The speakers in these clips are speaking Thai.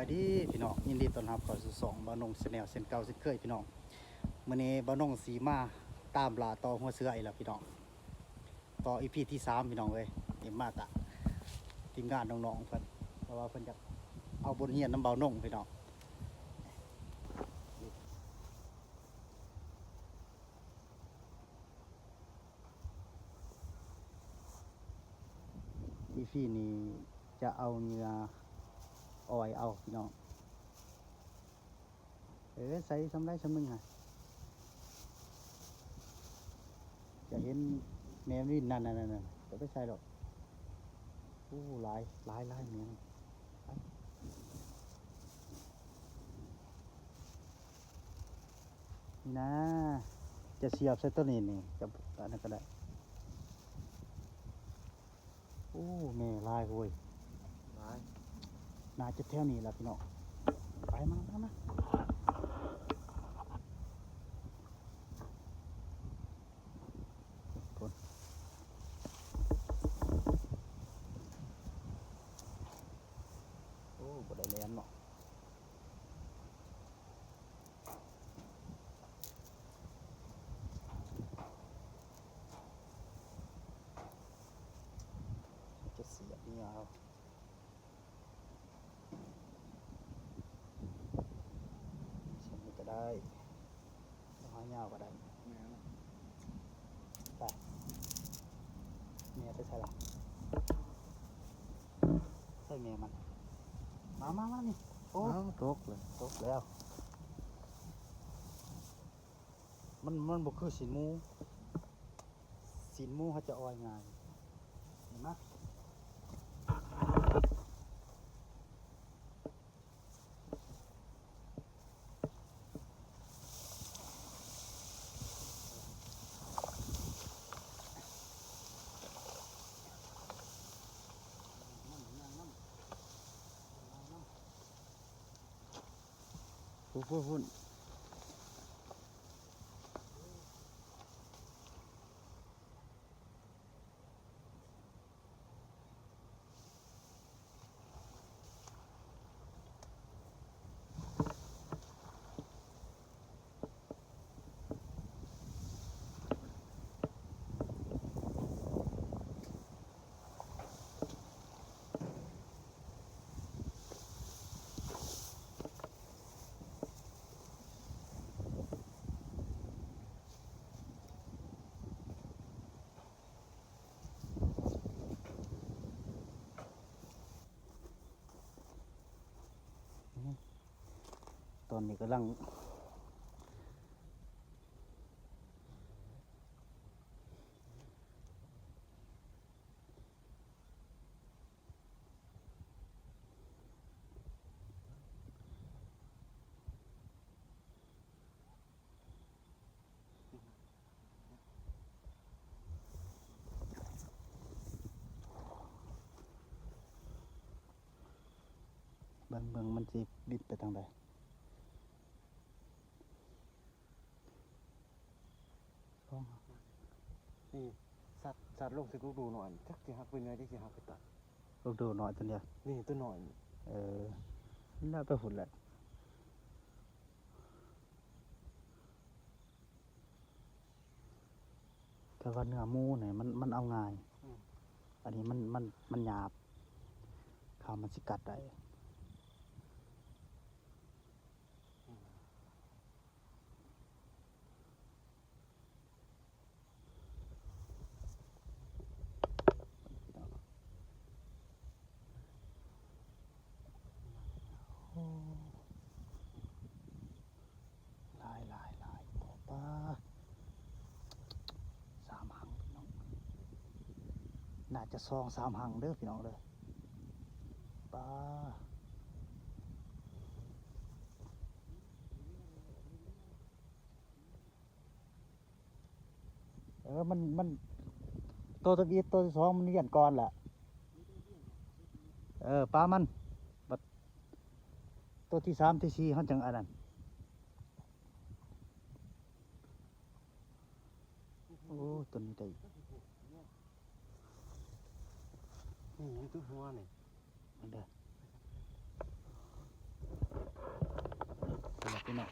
ายดีพี่น้องยินดีต้อนรับเข้าสู่2บ่าวนงชาแนลเส้นเก่าเส้นเคยพี่น้องมื้อนี้บ่าวนงสีมาตามล่าต่อหัวเสืออีกแล้วพี่น้องต่อ EP ที่3พี่น้องเอ้ยเอ็มมาตะทีมงานน้องๆเพิ่นเพราะว่าเพิ่นอยากเอาบทเรียนนำบ่าวนงพี่น้องEP นี้จะเอาเหงื่ออ้อยเอาพี่น้องใส่สำไรสำนึงฮะจะเห็นแมวนี่นั่นจะไม่ใช่หรอกโอ้หลายแมวนี่นะจะเสียบใส่ต้นนี้นี่จะอันนั้นก็ได้โอ้แม่ลายโว้ยลายน่าจะแถวนี้แหละพี่น้องไปมาคนโอ้บ่ได้แลนเนาะจะเสียบนี่เอาเสียบนี่ก็ได้หอยยาวก็ได้ไปเมียไปใส่ละใส่เมียมันมานี่โอ้ตกแล้วมันบ่คือสินหมูเขาจะอ้อยง่ายเห็นไหมพุ่นตอนนี้กำลังเบิ่งมันสิบิดไปทางใดนี่สัตว์โลกสิลูกดูหน่อยจักสิหักไปเนื้อที่สิหักไปตัดลูกดูหน่อยตัวเดียวนี่ตัวหน่อยน่าไปหุ่นแหละแต่ว่าเนื้อหมูเนี่ยมันเอาง่ายอันนี้มันหยาบข้าวมันสิกัดได้ลายปอป้า3 หังพี่น้องน่าจะ2-3 หังเด้อพี่น้องเด้อป้ามันตัวตะกี้ตัวที่2มันเรียนก่อนแหละป้ามันบัดตัวที่3ที่4เขาจังอันนั้นโอ้ตัวนี้ได้นี่ตัวหัวนี่มันเด้อ พี่น้อง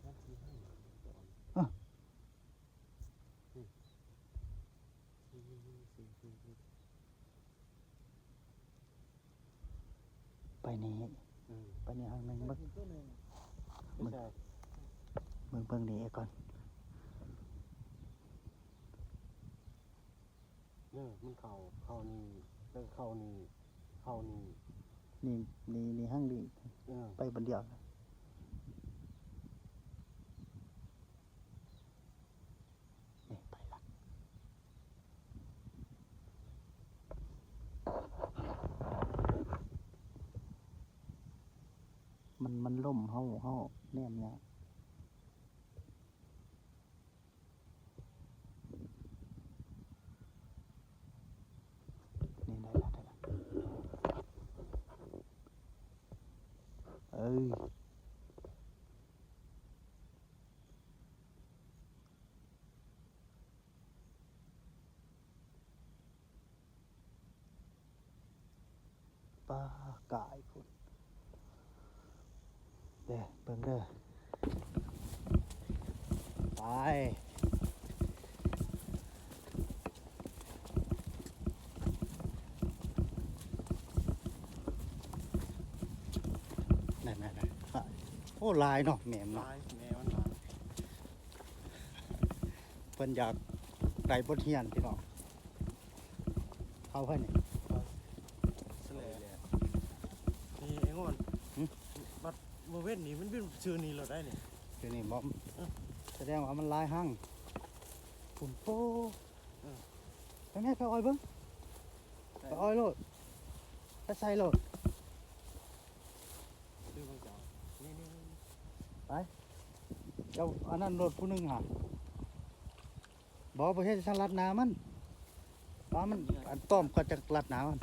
รักที่ให้ อ่ะ ไปนี่ไปนี่ทางนึงเบิ่ง ไม่ใช่ เบิ่งนี่ก่อน มันเข้านี่แล้วเข้านี่เข้านี่ นี่ห้างดิ เออ ไปบันเดียวนะนี่ไปละมันล่มเฮาแนมเนี่ยนี่ได้ละปลากายคุณเด้อเบิ่งเด้อไปนั่นโอ้ลายเนาะแหม่มเนาะ ลายแมวมันลาย เพิ่นอยากได้บทเรียนพี่น้องเข้าเพิ่นนี่ เสลยนี่ไอ้งอน หึ บัดโมเว้นนี่มันเป็นชื่อนี่เราได้เนี่ย อยู่นี่บ่แสดงว่ามันลายหั่งปุ่นโป้ไปแม่ไปอ้อยเบิ่งไปอ้อยโลดไปใส่โลด ชื่อบางจากนี่ เจ้าอันนั้นโลดผู้หนึงหาบ่ประเทศสลัดหนามันปลามันอันต้อมก็จะลัดหนามัน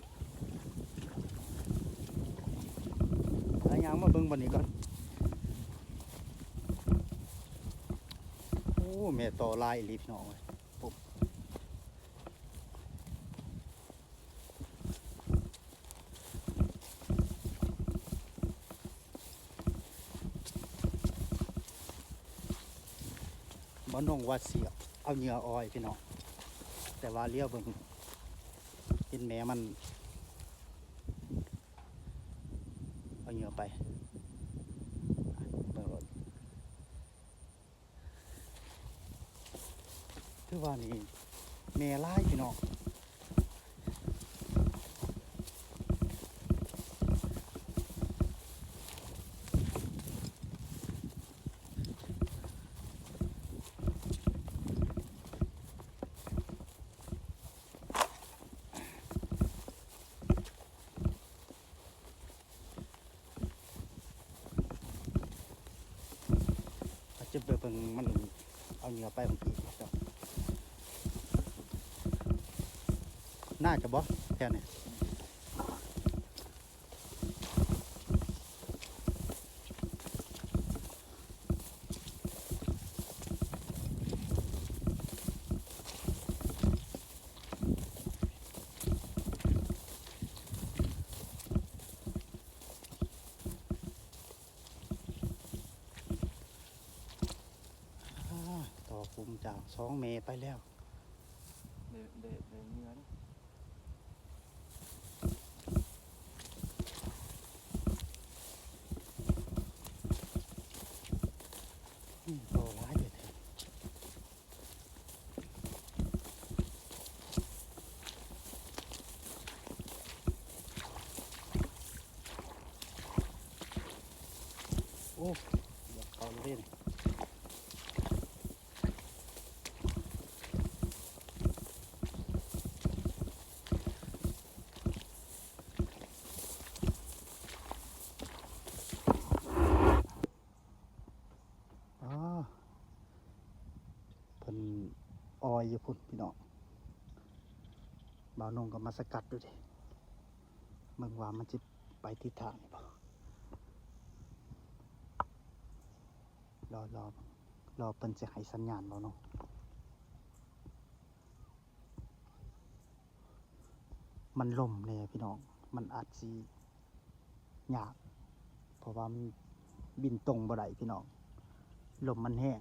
หลายอย่างมาเบิ่งบัดนี้ก่อนโอ้แม่ต่อลายอีหลีพี่น้องเอ้ยปุ๊บบ่น้องว่าสิเอาเหงื่ออ้อยพี่น้องแต่ว่าเลี้ยวเบิ่งเป็นแม่มันเอาเหงื่อไปเบิ่งรถคือว่านี่แม่ลายพี่น้องจะไปเบิ่งมันเอาเหงื่อไปบางทีเจ้าน่าจะบ่แค่นี้ต่อคุมจาก2 เมตรไปแล้ว เด็ดเนื้อนี่ ต่อร้ายเลยเถอะโอ้อยากเข้าเลยนี่อ๋อเพิ่นออยอยู่พุ่นพี่น้องบ่าวนงก็มาสกัดดูดิเบิ่งว่ามันสิไปทิศทางนี่บ่รอเพิ่นสิให้สัญญาณบ่เนาะมันล่มเลยพี่น้องมันอาจสิยากเพราะว่ามันบินตรงบ่ได้พี่น้อง ลมมันแห้ง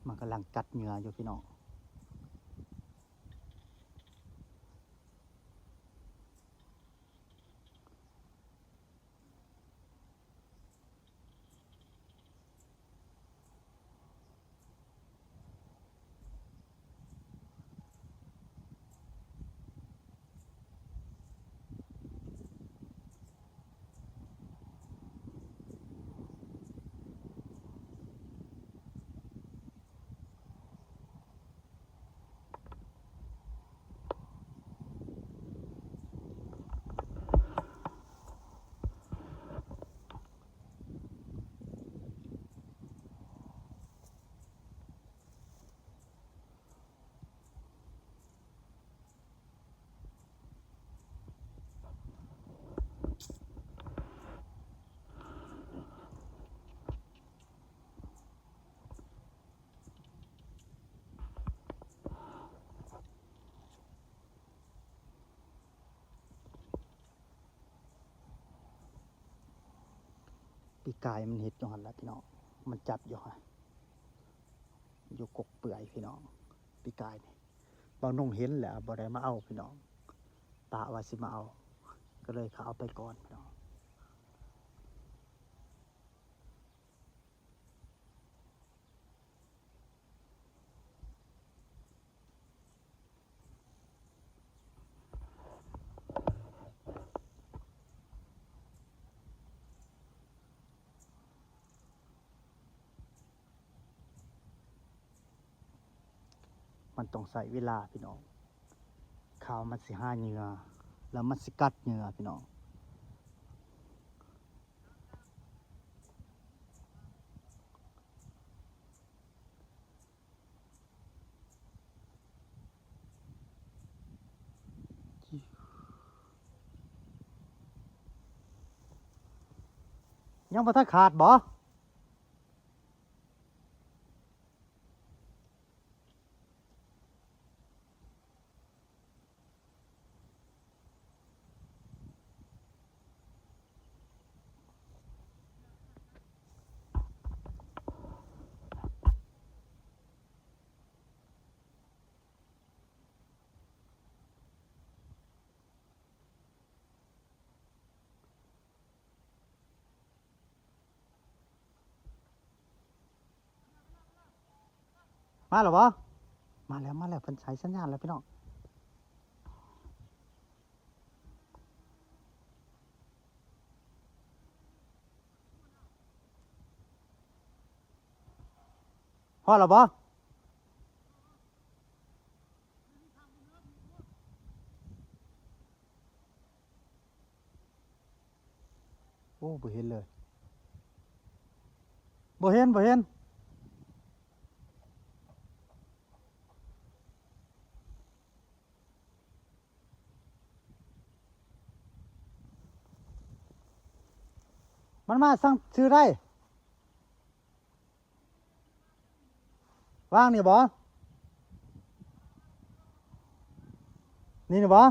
มันกำลังกัดเหงื่ออยู่พี่น้องปีกายมันเห็ดอยู่หันแล้วพี่น้องมันจับอยู่ฮะอยู่กกเปื่อยพี่น้องปีกายนี่เบานุ่งเห็นแหละบ่ได้มาเอาพี่น้องตาว่าสิมาเอาก็เลยเขาเอาไปก่อนพี่น้องมันต้องใส่เวลาพี่น้องข้าวมันสิห้าเหงื่อแล้วมันสิกัดเหงื่อพี่น้องยังบ่ทันขาดบ่มาแล้วบ่มาแล้วเพิ่นใช้สัญญาณแล้วพี่น้องพอแล้วบ่โอ้บ่เห็นเลยบ่เห็นมันมาสั่งซื้อได้ว่างนี่บ่นี่บ่